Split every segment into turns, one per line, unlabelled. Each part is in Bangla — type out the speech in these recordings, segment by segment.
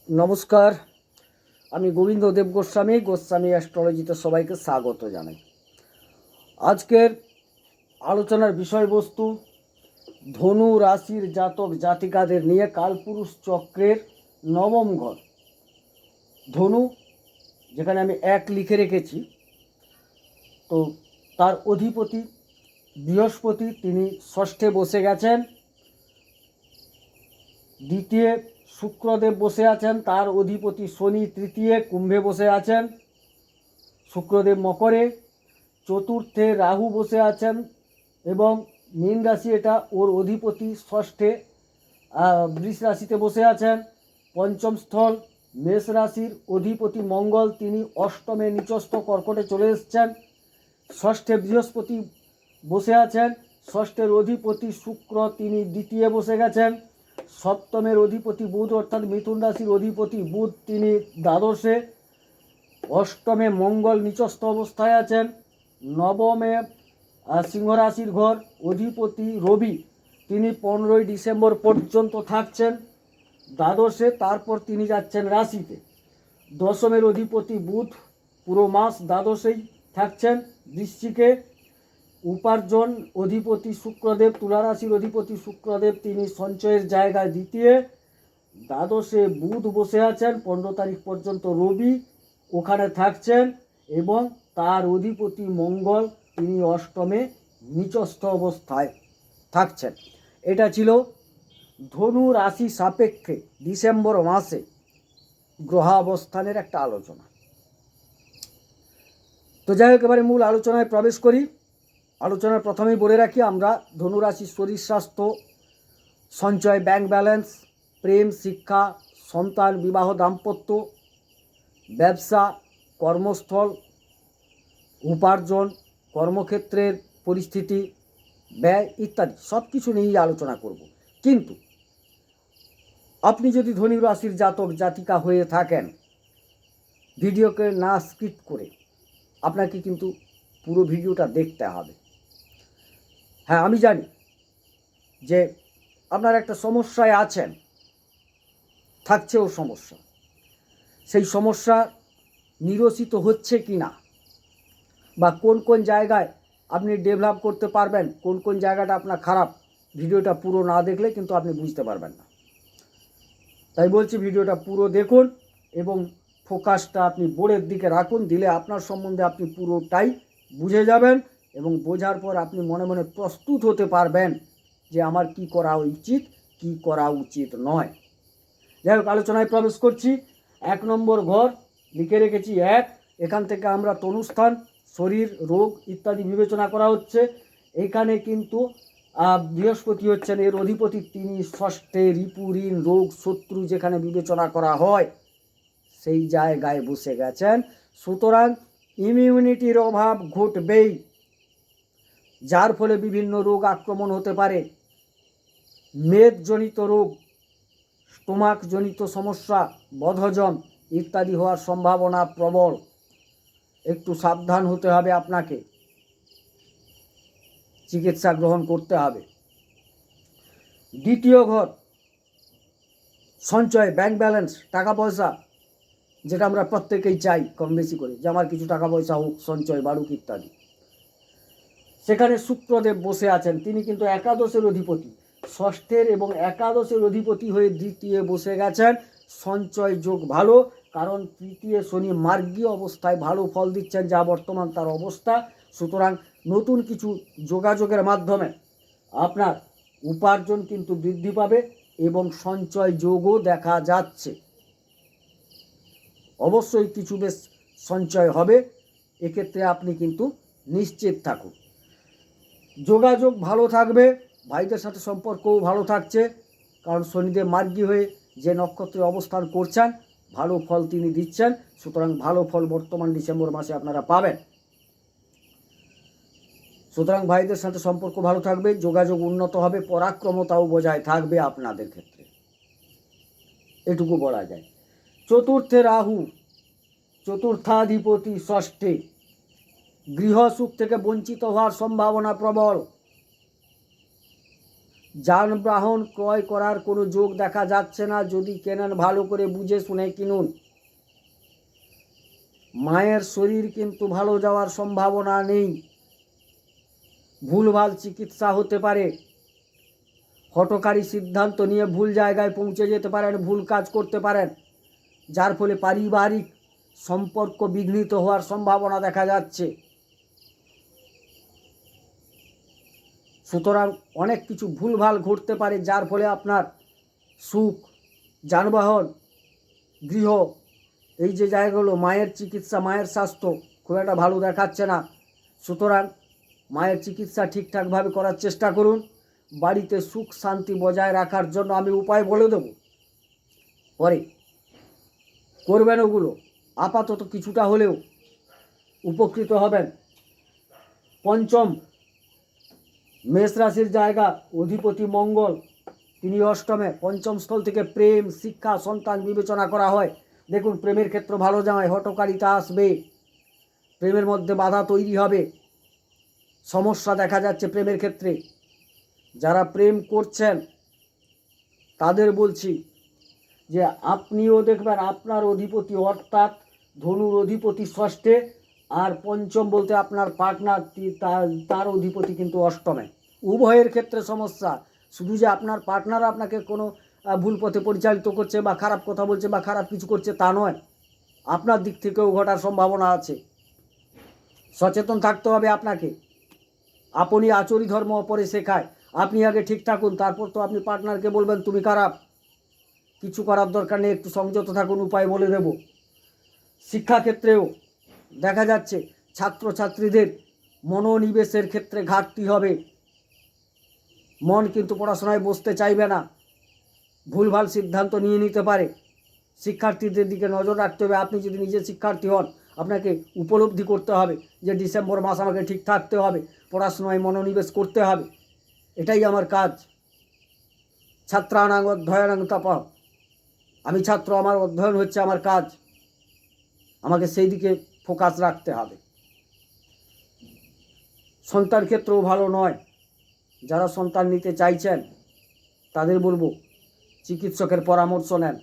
নমস্কার, আমি গোবিন্দ দেব গোস্বামী অ্যাস্ট্রোলজিতে সবাইকে স্বাগত জানাই। আজকের আলোচনার বিষয়বস্তু ধনু রাশির জাতক জাতিকাদের নিয়ে। কালপুরুষ চক্রের নবম ঘর ধনু, যেখানে আমি 1 লিখে রেখেছি, তো তার অধিপতি বৃহস্পতি, তিনি ষষ্ঠে বসে গেছেন। দ্বিতীয় শুক্রদেব বসে আছেন, তার অধিপতি শনি তৃতীয় কুম্ভে বসে আছেন, শুক্রদেব মকরে। চতুর্থে রাহু বসে আছেন এবং মীন রাশি, এটা ওর অধিপতি ষষ্ঠে বৃষ রাশিতে বসে আছেন। পঞ্চম স্থল মেষ রাশির অধিপতি মঙ্গল, তিনি অষ্টমে নিচস্থ কর্কটে চলে এসছেন। ষষ্ঠে বৃহস্পতি বসে আছেন, ষষ্ঠের অধিপতি শুক্র, তিনি দ্বিতীয় বসে গেছেন। সপ্তমের অধিপতি বুধ, অর্থাৎ মিথুন রাশির অধিপতি বুধ, তিনি দ্বাদশে। অষ্টমে মঙ্গল নিচস্থ অবস্থায় আছেন। নবমে সিংহ রাশির ঘর অধিপতি রবি, তিনি 15ই ডিসেম্বর পর্যন্ত থাকছেন দ্বাদশে, তারপর তিনি যাচ্ছেন রাশিতে। দশমের অধিপতি বুধ পুরো মাস দ্বাদশেই থাকছেন বৃশ্চিকে। উপার্জন অধিপতি শুক্রদেব, তুলা রাশির অধিপতি শুক্রদেব, তিনি সঞ্চয়ের জায়গায় দ্বিতীয়। দ্বাদশে বুধ বসে আছেন 15 তারিখ পর্যন্ত, রবি ওখানে থাকছেন এবং তার অধিপতি মঙ্গল, তিনি অষ্টমে নিচস্থ অবস্থায় থাকছেন। এটা ছিল ধনু রাশি সাপেক্ষে ডিসেম্বর মাসে গ্রহাবস্থানের একটা আলোচনা। তো যাই হোক, এবারে মূল আলোচনায় প্রবেশ করি। আলোচনার প্রথমেই বলে রাখি, আমরা ধনুরাশির শরীর স্বাস্থ্য, সঞ্চয়, ব্যাংক ব্যালেন্স, প্রেম, শিক্ষা, সন্তান, বিবাহ, দাম্পত্য, ব্যবসা, কর্মস্থল, উপার্জন, কর্মক্ষেত্রের পরিস্থিতি, ব্যয় ইত্যাদি সব কিছু নিয়েই আলোচনা করব। কিন্তু আপনি যদি ধনু রাশির জাতক জাতিকা হয়ে থাকেন, ভিডিওকে না স্কিপ করে আপনাকে কিন্তু পুরো ভিডিওটা দেখতে হবে। হ্যাঁ, আমি জানি যে আপনার একটা সমস্যায় আছেন, থাকছেও সমস্যা। সেই সমস্যা নিরসিত হচ্ছে কি না, বা কোন কোন জায়গায় আপনি ডেভেলপ করতে পারবেন, কোন কোন জায়গাটা আপনার খারাপ, ভিডিওটা পুরো না দেখলে কিন্তু আপনি বুঝতে পারবেন না। তাই বলছি, ভিডিওটা পুরো দেখুন এবং ফোকাসটা আপনি বোর্ডের দিকে রাখুন, দিলে আপনার সম্বন্ধে আপনি পুরোটাই বুঝে যাবেন এবং বোঝার পর আপনি মনে মনে প্রস্তুত হতে পারবেন যে আমার কি করা উচিত, কি করা উচিত নয়। যাই হোক, আলোচনায় প্রবেশ করছি। 1 নম্বর ঘর লিখে রেখেছি 1। এখান থেকে আমরা তনুস্থান, শরীর, রোগ ইত্যাদি বিবেচনা করা হচ্ছে। এখানে কিন্তু বৃহস্পতি হচ্ছেন এর অধিপতি, তিনি ষষ্ঠে রিপু, ঋণ, রোগ, শত্রু যেখানে বিবেচনা করা হয় সেই জায়গায় বসে গেছেন। সুতরাং ইমিউনিটির অভাব ঘটবেই, যার ফলে বিভিন্ন রোগ আক্রমণ হতে পারে। মেদজনিত রোগ, স্টোমাকজনিত সমস্যা, বদহজম ইত্যাদি হওয়ার সম্ভাবনা প্রবল। একটু সাবধান হতে হবে আপনাকে, চিকিৎসা গ্রহণ করতে হবে। দ্বিতীয় ঘর সঞ্চয়, ব্যাংক ব্যালেন্স, টাকা পয়সা, যেটা আমরা প্রত্যেকেই চাই কম বেশি করে, যে আমার কিছু টাকা পয়সা হোক, সঞ্চয় বাড়ুক ইত্যাদি। সেখানে শুক্রদেব বসে আছেন, তিনি কিন্তু একাদশের অধিপতি, ষষ্ঠের এবং একাদশের অধিপতি হয়ে দ্বিতীয় বসে গেছেন। সঞ্চয় যোগ ভালো, কারণ তৃতীয় শনি মার্গীয় অবস্থায় ভালো ফল দিচ্ছেন, যা বর্তমান তার অবস্থা। সুতরাং নতুন কিছু যোগাযোগের মাধ্যমে আপনার উপার্জন কিন্তু বৃদ্ধি পাবে এবং সঞ্চয় যোগও দেখা যাচ্ছে। অবশ্যই কিছু বেশ সঞ্চয় হবে, এক্ষেত্রে আপনি কিন্তু নিশ্চিত থাকুন। যোগাযোগ ভালো থাকবে, ভাইদের সাথে সম্পর্কও ভালো থাকছে, কারণ শনিদেব মার্গী হয়ে যে নক্ষত্রে অবস্থান করছেন ভালো ফল তিনি দিচ্ছেন। সুতরাং ভালো ফল বর্তমান ডিসেম্বর মাসে আপনারা পাবেন। সুতরাং ভাইদের সাথে সম্পর্ক ভালো থাকবে, যোগাযোগ উন্নত হবে, পরাক্রমতাও বজায় থাকবে আপনাদের ক্ষেত্রে, এটুকু বলা যায়। চতুর্থে রাহু, চতুর্থাধিপতি ষষ্ঠে, গৃহসুখ থেকে বঞ্চিত হওয়ার সম্ভাবনা প্রবল। যানবাহন ক্রয় করার কোনো যোগ দেখা যাচ্ছে না, যদি কেনেন ভালো করে বুঝে শুনে কিনুন। মায়ের শরীর কিন্তু ভালো যাওয়ার সম্ভাবনা নেই, ভুলভাল চিকিৎসা হতে পারে, হঠকারী সিদ্ধান্ত নিয়ে ভুল জায়গায় পৌঁছে যেতে পারেন, ভুল কাজ করতে পারেন, যার ফলে পারিবারিক সম্পর্ক বিঘ্নিত হওয়ার সম্ভাবনা দেখা যাচ্ছে। সুতরাং অনেক কিছু ভুলভাল ঘটতে পারে, যার ফলে আপনার সুখ, যানবাহন, গৃহ, এই যে জায়গাগুলো, মায়ের চিকিৎসা, মায়ের স্বাস্থ্য খুব একটা ভালো দেখাচ্ছে না। সুতরাং মায়ের চিকিৎসা ঠিকঠাকভাবে করার চেষ্টা করুন। বাড়িতে সুখ শান্তি বজায় রাখার জন্য আমি উপায় বলে দেব, পরে করবেন ওগুলো। আপাতত কিছুটা হলেও উপকৃত হবেন। পঞ্চম, মেষ রাশির জায়গা অধিপতি মঙ্গল, তিনি অষ্টমে। পঞ্চম স্থল থেকে প্রেম, শিক্ষা, সন্তান বিবেচনা করা হয়। দেখুন, প্রেমের ক্ষেত্র ভালো যায়, হঠকারিতা আসবে, প্রেমের মধ্যে বাধা তৈরি হবে, সমস্যা দেখা যাচ্ছে প্রেমের ক্ষেত্রে। যারা প্রেম করছেন তাদের বলছি যে আপনিও দেখবেন আপনার অধিপতি, অর্থাৎ ধনুর অধিপতি ষষ্ঠে, আর পঞ্চম বলতে আপনার পার্টনার তার অধিপতি কিন্তু অষ্টমে। উভয়ের ক্ষেত্রে সমস্যা। শুধু যে আপনার পার্টনার আপনাকে কোনো ভুল পথে পরিচালিত করছে বা খারাপ কথা বলছে বা খারাপ কিছু করছে তা নয়, আপনার দিক থেকেও ঘটার সম্ভাবনা আছে। সচেতন থাকতে হবে আপনাকে। আপনি আচরি ধর্ম অপরে শেখায়। আপনি আগে ঠিক থাকুন, তারপর তো আপনি পার্টনারকে বলবেন তুমি খারাপ। কিছু করার দরকার নেই, একটু সংযত থাকুন, উপায় বলে দেব। শিক্ষাক্ষেত্রেও দেখা যাচ্ছে ছাত্রছাত্রীদের মনোনিবেশের ক্ষেত্রে ঘাটতি হবে, মন কিন্তু পড়াশোনায় বসতে চাইবে না, ভুলভাল সিদ্ধান্ত নিয়ে নিতে পারে। শিক্ষার্থীদের দিকে নজর রাখতে হবে। আপনি যদি নিজে শিক্ষার্থী হন, আপনাকে উপলব্ধি করতে হবে যে ডিসেম্বর মাস আমাকে ঠিক থাকতে হবে, পড়াশোনায় মনোনিবেশ করতে হবে, এটাই আমার কাজ। ছাত্রানাং অধ্যয়নাং তপঃ, আমি ছাত্র, আমার অধ্যয়ন হচ্ছে আমার কাজ, আমাকে সেই দিকে ফোকাস রাখতে হবে। সন্তান ক্ষেত্রেও ভালো নয়। যারা সন্তান নিতে চাইছেন তাদের বলবো চিকিৎসকের পরামর্শ নেন।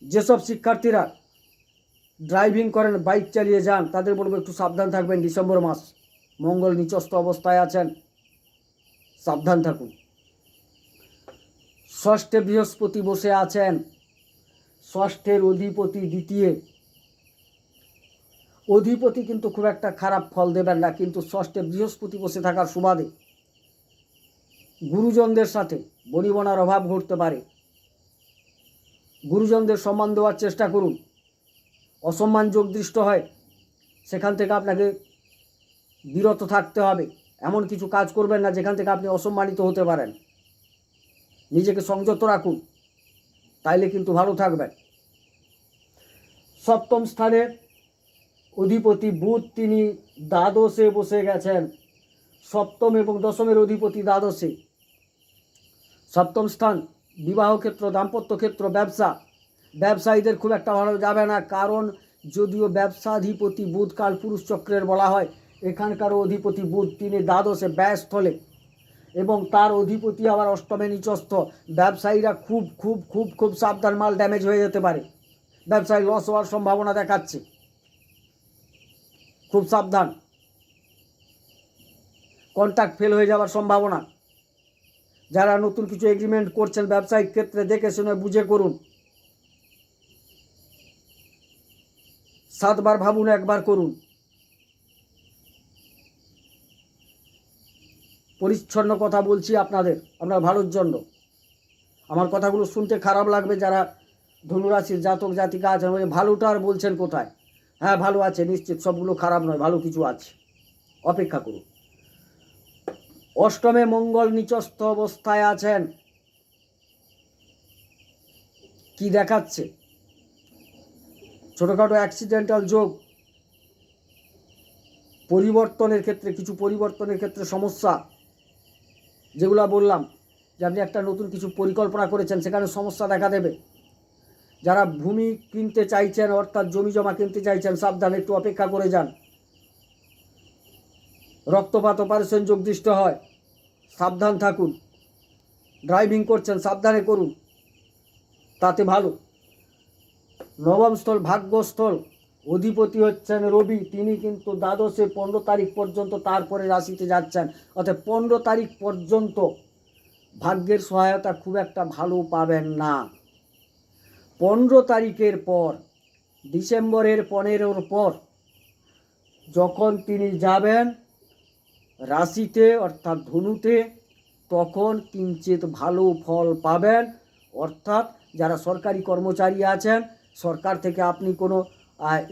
যেসব শিক্ষার্থীরা ড্রাইভিং করেন, বাইক চালিয়ে যান, তাদের বলবো একটু সাবধান থাকবেন। ডিসেম্বর মাস মঙ্গল নিচস্থ অবস্থায় আছেন, সাবধান থাকুন। ষষ্ঠে বৃহস্পতি বসে আছেন, ষষ্ঠের অধিপতি দ্বিতীয়। অধিপতি কিন্তু খুব একটা খারাপ ফল দেবেন না, কিন্তু ষষ্ঠে বৃহস্পতি বসে থাকার সুবাদে গুরুজনদের সাথে বনিবনার অভাব ঘটতে পারে। গুরুজনদের সম্মান দেওয়ার চেষ্টা করুন। অসম্মান যোগ দৃষ্ট হয়, সেখান থেকে আপনাকে বিরত থাকতে হবে। এমন কিছু কাজ করবেন না যেখান থেকে আপনি অসম্মানিত হতে পারেন। নিজেকে সংযত রাখুন, তাইলে কিন্তু ভালো থাকবেন। সপ্তম স্থানে অধিপতি বুধ, তিনি দ্বাদশে বসে গেছেন। সপ্তম এবং দশমের অধিপতি দ্বাদশে। সপ্তম স্থান বিবাহ ক্ষেত্র, দাম্পত্য ক্ষেত্র, ব্যবসা। ব্যবসায়ীদের খুব একটা ভালো যাবে না, কারণ যদিও ব্যবসাধিপতি বুধ কালপুরুষ চক্রের বলা হয়, এখানকার অধিপতি বুধ তিনি দ্বাদশে ব্যয়স্থলে, এবং তার অধিপতি আবার অষ্টমে নিচস্থ। ব্যবসায়ীরা খুব খুব খুব খুব সাবধান, মাল ড্যামেজ হয়ে যেতে পারে, ব্যবসায় লস হওয়ার সম্ভাবনা দেখাচ্ছে, খুব সাবধান। কন্ট্রাক্ট ফেল হয়ে যাওয়ার সম্ভাবনা। যারা নতুন কিছু এগ্রিমেন্ট করছেন ব্যবসায়িক ক্ষেত্রে, দেখে শুনে বুঝে করুন। 7 বার ভাবুন, একবার করুন। পরিচ্ছন্ন কথা বলছি আপনাদের, আপনার ভালোর জন্য। আমার কথাগুলো শুনতে খারাপ লাগবে যারা ধনুরাশির জাতক জাতিকা আছেন, ভালোটা আর বলছেন কোথায়? হ্যাঁ, ভালো আছে নিশ্চিত, সবগুলো খারাপ নয়, ভালো কিছু আছে, অপেক্ষা করুন। অষ্টমে মঙ্গল নিচস্থ অবস্থায় আছেন, কি দেখাচ্ছে? ছোটোখাটো অ্যাক্সিডেন্টাল যোগ, পরিবর্তনের ক্ষেত্রে, কিছু পরিবর্তনের ক্ষেত্রে সমস্যা, যেগুলো বললাম যে আপনি একটা নতুন কিছু পরিকল্পনা করেছেন, সেখানে সমস্যা দেখা দেবে। যারা ভূমি কিনতে চাইছেন, অর্থাৎ জমি জমা কিনতে চাইছেন, সাবধান, একটু অপেক্ষা করে যান। রক্তপাত অপারেশন যোগ দৃষ্ট হয়, সাবধান থাকুন। ড্রাইভিং করছেন সাবধানে করুন, তাতে ভালো। নবম স্থল ভাগ্যস্থল অধিপতি হচ্ছেন রবি, তিনি কিন্তু দ্বাদশে 15 তারিখ পর্যন্ত তারপরে রাশিতে যাচ্ছেন, অর্থাৎ 15 তারিখ পর্যন্ত ভাগ্যের সহায়তা খুব একটা ভালো পাবেন না। 15 তারিখের পর ডিসেম্বরের 15-র পর যখন তিনি যাবেন রাশিতে অর্থাৎ ধনুতে, তখন কিঞ্চিত ভালো ফল পাবেন। অর্থাৎ যারা সরকারি কর্মচারী আছেন, সরকার থেকে আপনি কোনো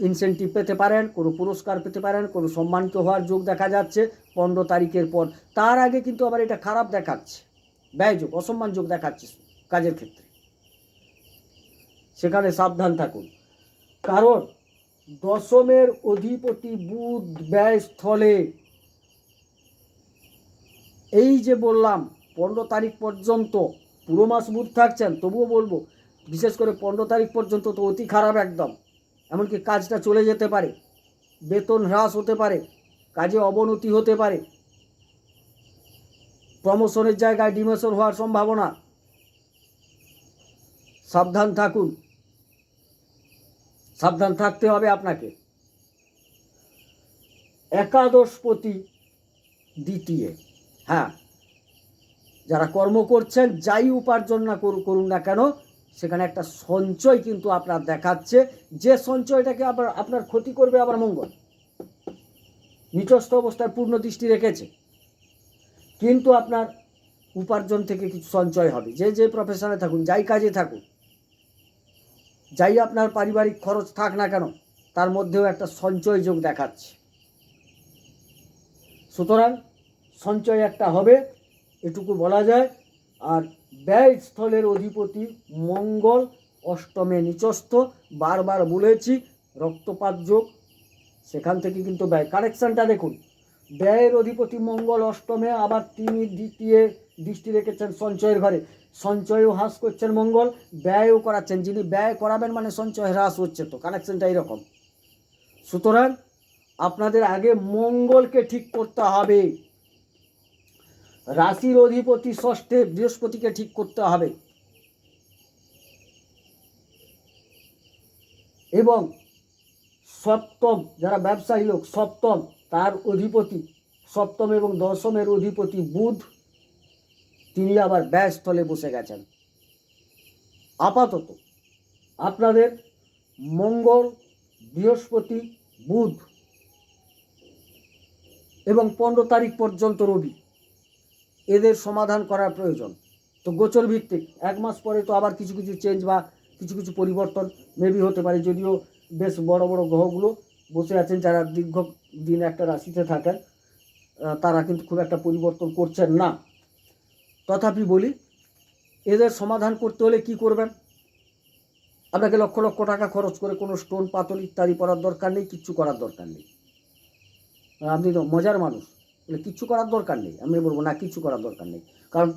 ইনসেন্টিভ পেতে পারেন, কোনো পুরস্কার পেতে পারেন, কোনো সম্মানিত হওয়ার যোগ দেখা যাচ্ছে 15 তারিখের পর। তার আগে কিন্তু আবার এটা খারাপ দেখাচ্ছে, ব্যয়যোগ, অসম্মান যোগ দেখাচ্ছে কাজের ক্ষেত্রে, সেখানে সাবধান থাকুন। কারণ দশমের অধিপতি বুধ ব্যয় স্থলে, এই যে বললাম 15 তারিখ পর্যন্ত পুরো মাস বুধ থাকছেন, তবুও বলবো বিশেষ করে 15 তারিখ পর্যন্ত তো অতি খারাপ একদম। এমনকি কাজটা চলে যেতে পারে, বেতন হ্রাস হতে পারে, কাজে অবনতি হতে পারে, প্রমোশনের জায়গায় ডিমোশন হওয়ার সম্ভাবনা। সাবধান থাকুন, সাবধান থাকতে হবে আপনাকে। একাদশপতি দ্বিতীয়, হ্যাঁ, যারা কর্ম করছেন যাই উপার্জন না করুন না কেন, সেখানে একটা সঞ্চয় কিন্তু আপনার দেখাচ্ছে, যে সঞ্চয়টাকে আবার আপনার ক্ষতি করবে আবার মঙ্গল নিচস্থ অবস্থায় পূর্ণ দৃষ্টি রেখেছে, কিন্তু আপনার উপার্জন থেকে কিছু সঞ্চয় হবে। যে প্রফেশনে থাকুন, যাই কাজে থাকুন, যাই আপনার পারিবারিক খরচ থাক না কেন, তার মধ্যেও একটা সঞ্চয় যোগ দেখাচ্ছে। সুতরাং সঞ্চয় একটা হবে, এটুকু বলা যায়। আর ব্যয়স্থলের অধিপতি মঙ্গল অষ্টমে নিচস্থ, বারবার বলেছি রক্তপাত যোগ, সেখান থেকে কিন্তু ব্যয় কারেকশানটা দেখুন। ব্যয়ের অধিপতি মঙ্গল অষ্টমে, আবার তিনি দ্বিতীয় দৃষ্টি রেখেছেন সঞ্চয়ের ঘরে, সঞ্চয়ও হ্রাস করছেন মঙ্গল, ব্যয়ও করাচ্ছেন। যিনি ব্যয় করাবেন মানে সঞ্চয় হ্রাস হচ্ছে, তো কানেকশনটা এইরকম। সুতরাং আপনাদের আগে মঙ্গলকে ঠিক করতে হবে, রাশির অধিপতি ষষ্ঠে বৃহস্পতিকে ঠিক করতে হবে, এবং সপ্তম যারা ব্যবসায়ী লোক, সপ্তম তার অধিপতি, সপ্তম এবং দশমের অধিপতি বুধ, তিনি আবার ব্যয়স্থলে বসে গেছেন। আপাতত আপনাদের মঙ্গল, বৃহস্পতি, বুধ এবং 15 তারিখ পর্যন্ত রবি, এদের সমাধান করার প্রয়োজন। তো গোচর ভিত্তিক 1 মাস পরে তো আবার কিছু কিছু চেঞ্জ বা কিছু কিছু পরিবর্তন মেবি হতে পারে, যদিও বেশ বড় বড় গ্রহগুলো বসে আছেন, যারা দীর্ঘদিন একটা রাশিতে থাকেন তারা কিন্তু খুব একটা পরিবর্তন করছেন না। তথাপি বলি, এদের সমাধান করতে হলে কি করবেন? আপনাকে লক্ষ লক্ষ টাকা খরচ করে কোনো স্টোন পাথর ইত্যাদি করার দরকার নেই, কিচ্ছু করার দরকার নেই। আপনি তো মজার মানুষ, বলে কিচ্ছু করার দরকার নেই, আমি বলবো না কিচ্ছু করার দরকার নেই। কারণ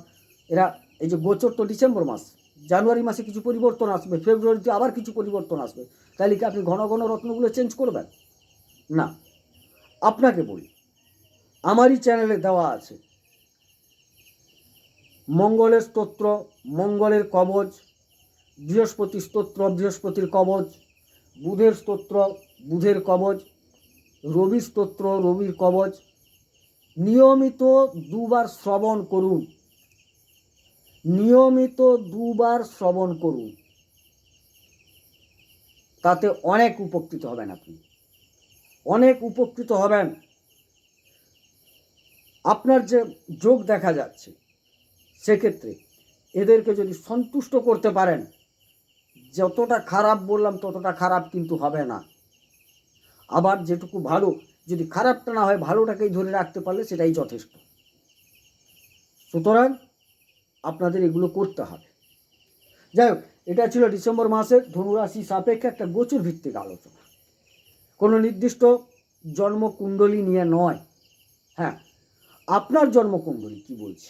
এরা এই যে গোচর তো ডিসেম্বর মাস, জানুয়ারি মাসে কিছু পরিবর্তন আসবে, ফেব্রুয়ারিতে আবার কিছু পরিবর্তন আসবে, তাহলে কি আপনি ঘন ঘন রত্নগুলো চেঞ্জ করবেন? না। আপনাকে বলি, আমারই চ্যানেলে দেওয়া আছে মঙ্গলের স্তোত্র, মঙ্গলের কবচ, বৃহস্পতির স্তোত্র, বৃহস্পতির কবচ, বুধের স্তোত্র, বুধের কবচ, রবির স্তোত্র, রবির কবচ। নিয়মিত 2 বার শ্রবণ করুন, নিয়মিত 2 বার শ্রবণ করুন, তাতে অনেক উপকৃত হবেন, আপনি অনেক উপকৃত হবেন। আপনার যে যোগ দেখা যাচ্ছে, সেক্ষেত্রে এদেরকে যদি সন্তুষ্ট করতে পারেন, যতটা খারাপ বললাম ততটা খারাপ কিন্তু হবে না। আবার যেটুকু ভালো, যদি খারাপটা না হয় ভালোটাকেই ধরে রাখতে পারলে সেটাই যথেষ্ট। সুতরাং আপনাদের এগুলো করতে হবে। যাই হোক, এটা ছিল ডিসেম্বর মাসের ধনুরাশি সাপেক্ষে একটা গোচর ভিত্তিক আলোচনা, কোনো নির্দিষ্ট জন্মকুণ্ডলী নিয়ে নয়। হ্যাঁ, আপনার জন্মকুণ্ডলী কি বলছে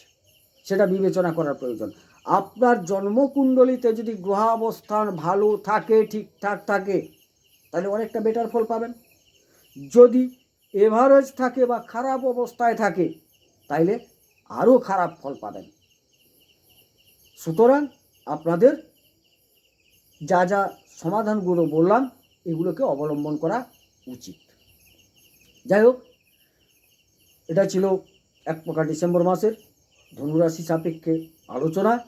সেটা বিবেচনা করার প্রয়োজন। আপনার জন্মকুণ্ডলীতে যদি গ্রহাবস্থান ভালো থাকে, ঠিকঠাক থাকে, তাহলে অনেকটা বেটার ফল পাবেন। যদি এভারেজ থাকে বা খারাপ অবস্থায় থাকে, তাইলে আরও খারাপ ফল পাবেন। সুতরাং আপনাদের যা যা সমাধানগুলো বললাম এগুলোকে অবলম্বন করা উচিত। যাই হোক, এটা ছিল এক প্রকার ডিসেম্বর মাসের ধনুরাশি সাপেক্ষে আলোচনা।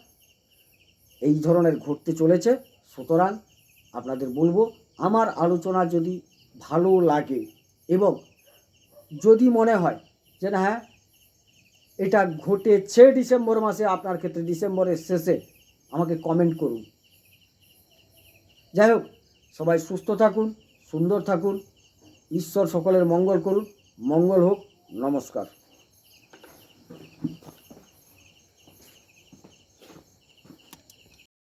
এই ধরনের ঘটতে চলেছে। সুতরাং আপনাদের বলবো, আমার আলোচনা যদি ভালো লাগে এবং যদি মনে হয় যে না হ্যাঁ এটা ঘটেছে ডিসেম্বর মাসে, আপনার ক্ষেত্রে ডিসেম্বরের শেষে, আমাকে কমেন্ট করুন। যাই হোক, সবাই সুস্থ থাকুন, সুন্দর থাকুন, ঈশ্বর সকলের মঙ্গল করুন। মঙ্গল হোক। নমস্কার।